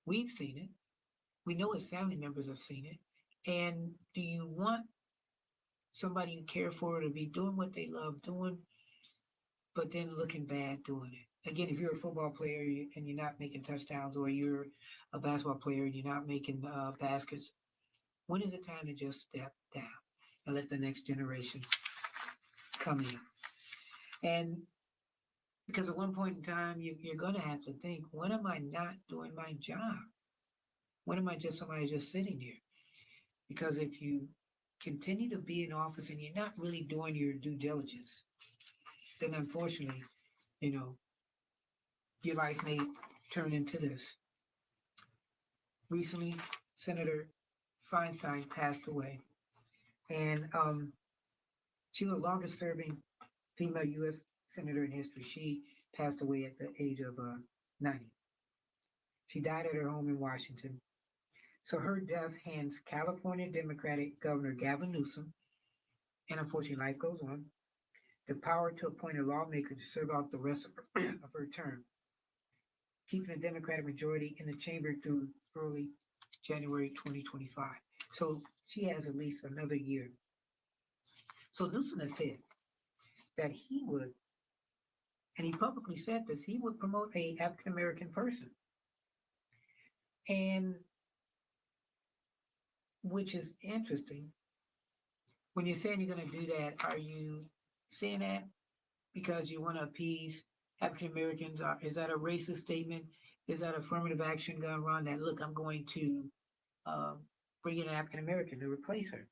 We've seen it. We know his family members have seen it. And do you want somebody you care for to be doing what they love doing, but then looking bad doing it? Again, if you're a football player and you're not making touchdowns, or you're a basketball player and you're not making baskets, when is it time to just step down and let the next generation come in? And because at one point in time, you're going to have to think, when am I not doing my job? When am I just somebody just sitting here? Because if you continue to be in office and you're not really doing your due diligence, then unfortunately, you know, your life may turn into this. Recently, Senator Feinstein passed away, and she was the longest serving female U.S. senator in history. She passed away at the age of 90. She died at her home in Washington. So her death hands California Democratic Governor Gavin Newsom, and unfortunately, life goes on, the power to appoint a lawmaker to serve out the rest of her term, keeping the Democratic majority in the chamber through early January 2025. So she has at least another year. So Newsom has said that he would, and he publicly said this, he would promote a African American person, and which is interesting. When you're saying you're going to do that, are you saying that because you want to appease African Americans? Is that a racist statement? Is that affirmative action gone wrong? That look, I'm going to uh, bring in an African American to replace her.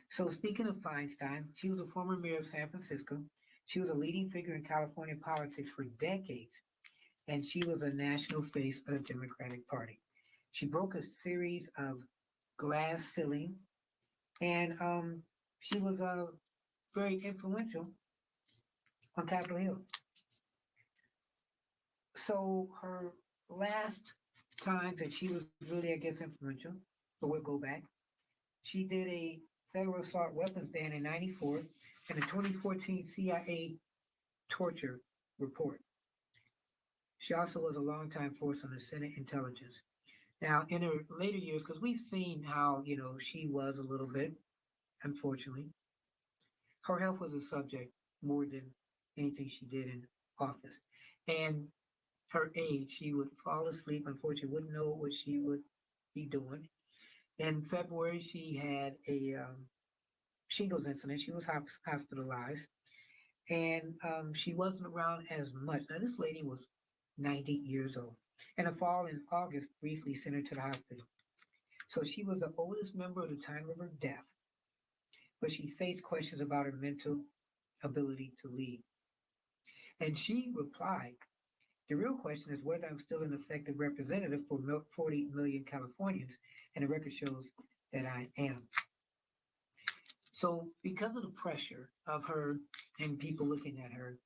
So speaking of Feinstein, she was a former mayor of San Francisco. She was a leading figure in California politics for decades, and she was a national face of the Democratic Party. She broke a series of glass ceiling, and she was very influential on Capitol Hill. So her last time that she was really, I guess, influential, but we'll go back. She did a federal assault weapons ban in '94 and a 2014 CIA torture report. She also was a longtime force on the Senate intelligence. Now, in her later years, because we've seen how, she was a little bit, unfortunately, her health was a subject more than anything she did in office. And her age, she would fall asleep, unfortunately, wouldn't know what she would be doing. In February, she had a shingles incident. She was hospitalized, and she wasn't around as much. Now, this lady was 90 years old. And a fall in August briefly sent her to the hospital. So she was the oldest member at the time of her death, but she faced questions about her mental ability to lead. And she replied, the real question is whether I'm still an effective representative for 40 million Californians, and the record shows that I am. So, because of the pressure of her and people looking at her,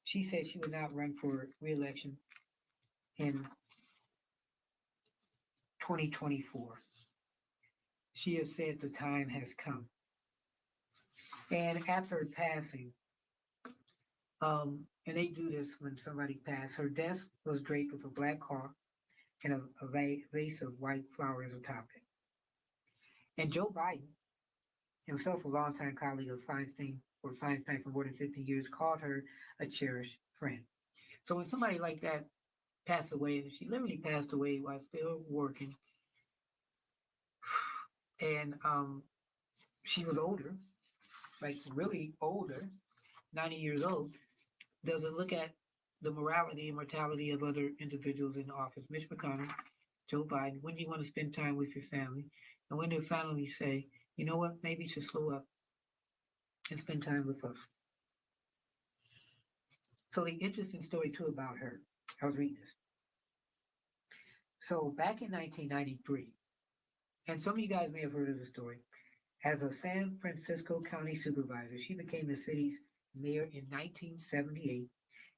she said she would not run for reelection in 2024. She has said the time has come. And after her passing, and they do this when somebody passed, her desk was draped with a black cloth and a vase of white flowers atop it. And Joe Biden, himself a longtime colleague of Feinstein for more than 50 years, called her a cherished friend. So when somebody like that passed away, and she literally passed away while still working, and she was older, like really older, 90 years old, does it look at the morality and mortality of other individuals in office? Mitch McConnell, Joe Biden, when do you want to spend time with your family? And when they finally say, you know what, maybe you should slow up and spend time with us. So the interesting story too about her, I was reading this. So back in 1993, and some of you guys may have heard of the story, as a San Francisco County supervisor, she became the city's mayor in 1978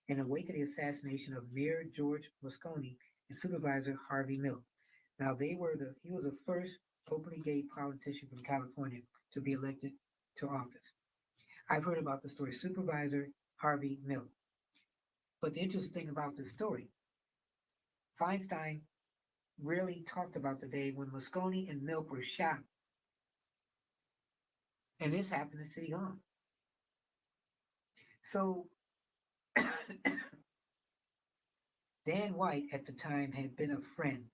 in the wake of the assassination of Mayor George Moscone and Supervisor Harvey Milk. Now he was the first openly gay politician from California to be elected to office. I've heard about the story, Supervisor Harvey Milk. But the interesting thing about this story, Feinstein really talked about the day when Moscone and Milk were shot, and this happened in City Hall. So Dan White at the time had been a friend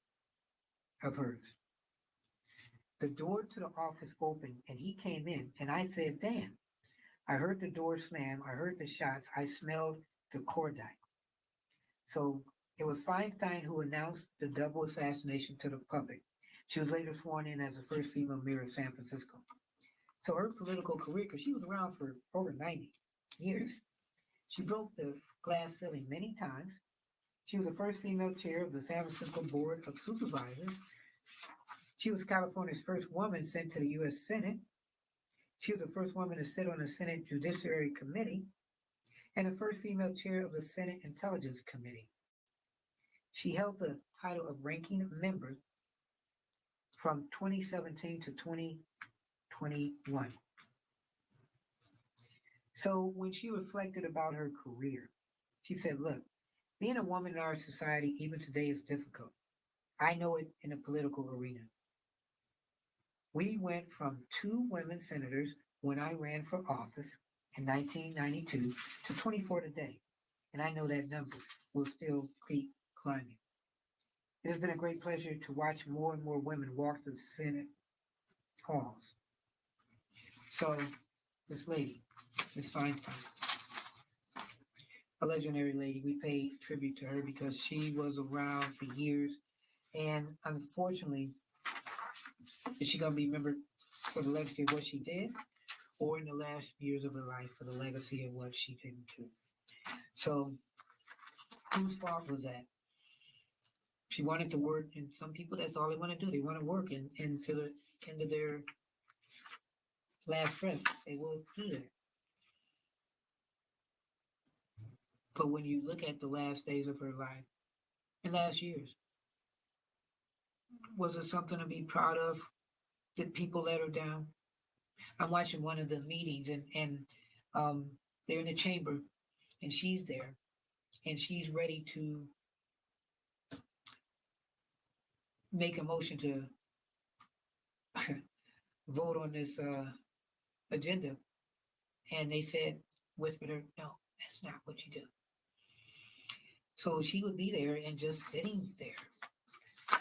of hers. The door to the office opened and he came in, and I said, Dan, I heard the door slam, I heard the shots, I smelled the cordite. So it was Feinstein who announced the double assassination to the public. She was later sworn in as the first female mayor of San Francisco. So her political career, because she was around for over 90 years, she broke the glass ceiling many times. She was the first female chair of the San Francisco Board of Supervisors. She was California's first woman sent to the U.S. Senate. She was the first woman to sit on the Senate Judiciary Committee and the first female chair of the Senate Intelligence Committee. She held the title of ranking member from 2017 to 2021. So when she reflected about her career, she said, look, being a woman in our society, even today, is difficult. I know it in the political arena. We went from two women senators when I ran for office in 1992 to 24 today. And I know that number will still keep climbing. It has been a great pleasure to watch more and more women walk the Senate halls. So, this lady, Miss Feinstein, a legendary lady, we pay tribute to her because she was around for years. And unfortunately, is she going to be remembered for the legacy of what she did, or in the last years of her life for the legacy of what she didn't do? So, whose fault was that? She wanted to work, and some people, that's all they want to do. They want to work and to the end of their last breath. They will do that. But when you look at the last days of her life and last years, was it something to be proud of? Did people let her down? I'm watching one of the meetings, and they're in the chamber, and she's there, and she's ready to make a motion to vote on this agenda. And they said, whispered her, no, that's not what you do. So she would be there and just sitting there.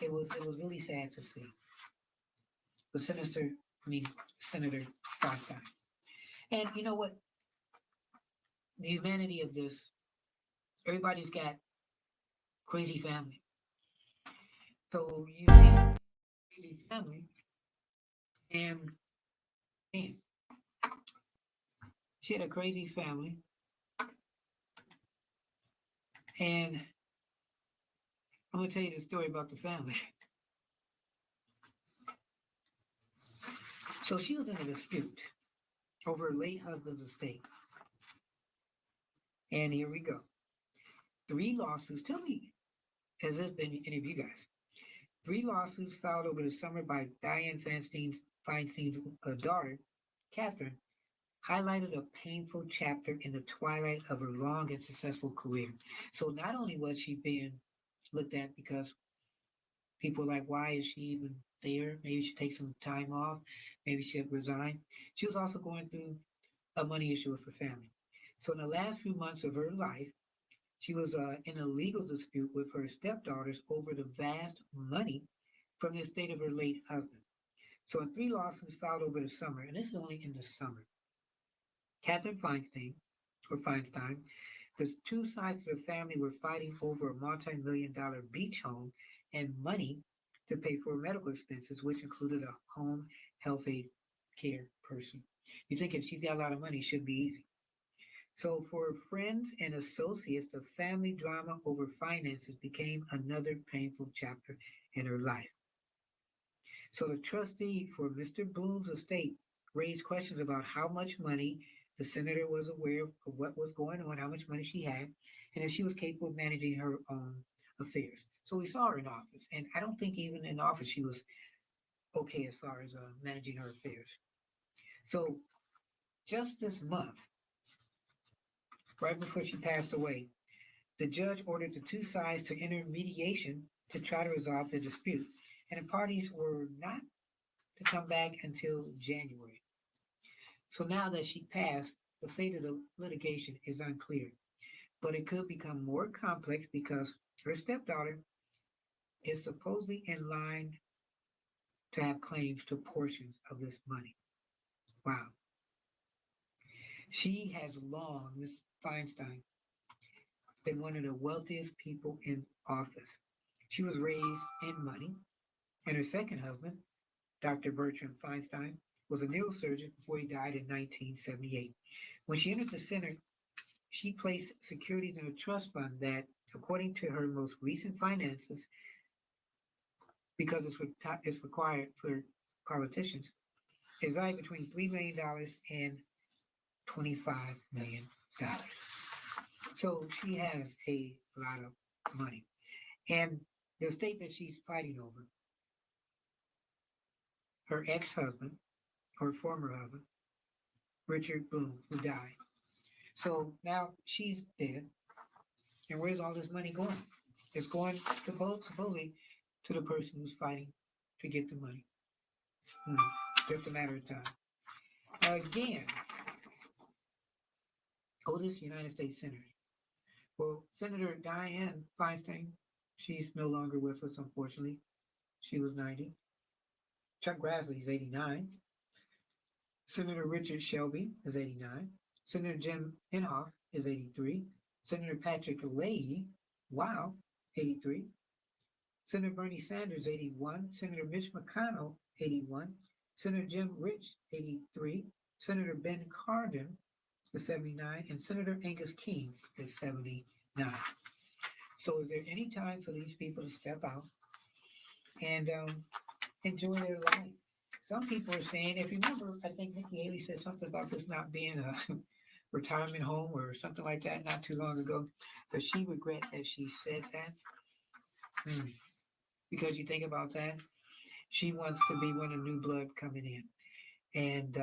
It was really sad to see. The sinister, I mean, Senator Feinstein. And you know what? The humanity of this, everybody's got crazy family. So you see crazy family, and man, she had a crazy family, and I'm gonna tell you the story about the family. So she was in a dispute over her late husband's estate. And here we go. Three lawsuits. Tell me, has this been any of you guys? Three lawsuits filed over the summer by Diane Feinstein's daughter, Catherine, highlighted a painful chapter in the twilight of her long and successful career. So not only was she being looked at because people were like, why is she even there? Maybe she take some time off. Maybe she'll resign. She was also going through a money issue with her family. So in the last few months of her life, she was in a legal dispute with her stepdaughters over the vast money from the estate of her late husband. So in three lawsuits filed over the summer, and this is only in the summer, Catherine Feinstein, the two sides of the family were fighting over a multi-million-dollar beach home and money to pay for medical expenses, which included a home health aid care person. You think if she's got a lot of money, it should be easy. So for friends and associates, the family drama over finances became another painful chapter in her life. So the trustee for Mr. Bloom's estate raised questions about how much money the senator was aware of what was going on, how much money she had, and if she was capable of managing her own affairs. So we saw her in office, and I don't think even in office she was okay as far as managing her affairs. So just this month, right before she passed away, the judge ordered the two sides to enter mediation to try to resolve the dispute, and the parties were not to come back until January. So now that she passed, the fate of the litigation is unclear, but it could become more complex because her stepdaughter is supposedly in line to have claims to portions of this money. Wow. She has long, Miss Feinstein, been one of the wealthiest people in office. She was raised in money, and her second husband, Dr. Bertram Feinstein, was a neurosurgeon before he died in 1978. When she entered the Senate, she placed securities in a trust fund that, according to her most recent finances, because it's required for politicians, is valued between $3 million and $25 million. So she has a lot of money. And the state that she's fighting over, her ex-husband or former husband, Richard Bloom, who died. So now she's dead. And where's all this money going? It's going to both supposedly to the person who's fighting to get the money. Hmm. Just a matter of time. Again, oldest United States senator. Well, Senator Dianne Feinstein, she's no longer with us, unfortunately. She was 90. Chuck Grassley is 89. Senator Richard Shelby is 89. Senator Jim Inhofe is 83. Senator Patrick Leahy, wow, 83. Senator Bernie Sanders, 81. Senator Mitch McConnell, 81. Senator Jim Rich, 83. Senator Ben Cardin is 79. And Senator Angus King is 79. So is there any time for these people to step out and enjoy their life? Some people are saying, if you remember, I think Nikki Haley said something about this not being a retirement home or something like that not too long ago. Does she regret that she said that? Hmm. Because you think about that, she wants to be one of new blood coming in. And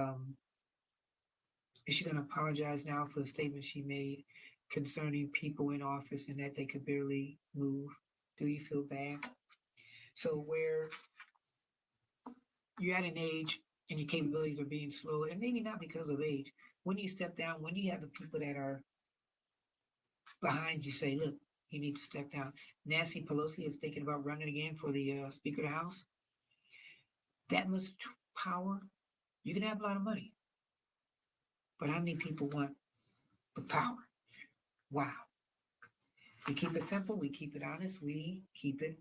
is she going to apologize now for the statement she made concerning people in office and that they could barely move? Do you feel bad? So where you're at an age and your capabilities are being slow, and maybe not because of age, when you step down, when you have the people that are behind you say, look, you need to step down. Nancy Pelosi is thinking about running again for the Speaker of the House. That much power, you can have a lot of money. But how many people want the power? Wow. We keep it simple, we keep it honest, we keep it